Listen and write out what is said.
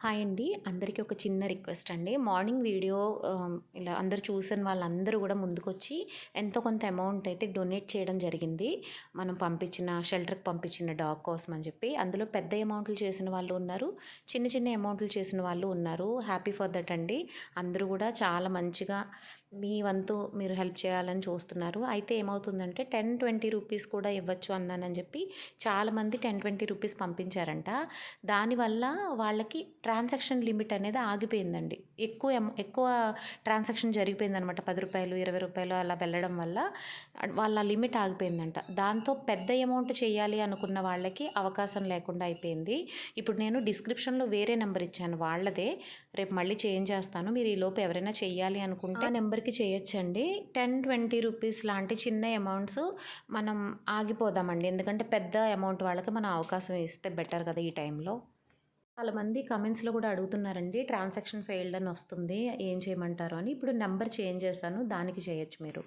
Hi అండి. అందరికీ ఒక చిన్న రిక్వెస్ట్ అండి. మార్నింగ్ వీడియో ఇలా అందరూ చూసిన వాళ్ళందరూ గూడా ముందుకొచ్చి ఎంతో కొంత అమౌంట్ అయితే డొనేట్ చేయడం జరిగింది. మనం పంపించిన షెల్టర్‌కి పంపించిన డాగ్ కోసం అని చెప్పి. అందులో పెద్ద అమౌంట్‌లు చేసిన వాళ్ళు ఉన్నారు. చిన్న చిన్న అమౌంట్‌లు చేసిన వాళ్ళు ఉన్నారు. హ్యాపీ ఫర్ దట్ అండి. అందరూ గూడా చాలా మంచిగా మీ వంతు మీరు హెల్ప్ చేయాలని చూస్తున్నారు. అయితే ఏమవుతుందంటే 10, 20 రూపీస్ కూడా ఇవ్వచ్చు అన్నానని చెప్పి చాలామంది 10, 20 రూపీస్ పంపించారంట. దానివల్ల వాళ్ళకి ట్రాన్సాక్షన్ లిమిట్ అనేది ఆగిపోయిందండి. ఎక్కువ ట్రాన్సాక్షన్ జరిగిపోయిందనమాట. రూ. 10, రూ. 20 అలా వెళ్ళడం వల్ల వాళ్ళ లిమిట్ ఆగిపోయిందంట. దాంతో పెద్ద అమౌంట్ చేయాలి అనుకున్న వాళ్ళకి అవకాశం లేకుండా అయిపోయింది. ఇప్పుడు నేను డిస్క్రిప్షన్‌లో వేరే నెంబర్ ఇచ్చాను వాళ్ళదే. రేపు మళ్ళీ చేంజ్ చేస్తాను. మీరు ఈలోపు ఎవరైనా చెయ్యాలి అనుకుంటే ఆ నెంబర్‌కి చేయొచ్చండి. 10, 20 రూపీస్ లాంటి చిన్న అమౌంట్స్ మనం ఆగిపోదామండి. ఎందుకంటే పెద్ద అమౌంట్ వాళ్ళకి మనం అవకాశం ఇస్తే బెటర్ కదా ఈ టైంలో. చాలామంది కమెంట్స్‌లో కూడా అడుగుతున్నారండి. ట్రాన్సాక్షన్ ఫెయిల్డ్ అని వస్తుంది. ఏం చేయమంటారు అని. ఇప్పుడు నంబర్ చేంజ్ చేశాను. దానికి చేయొచ్చు మీరు.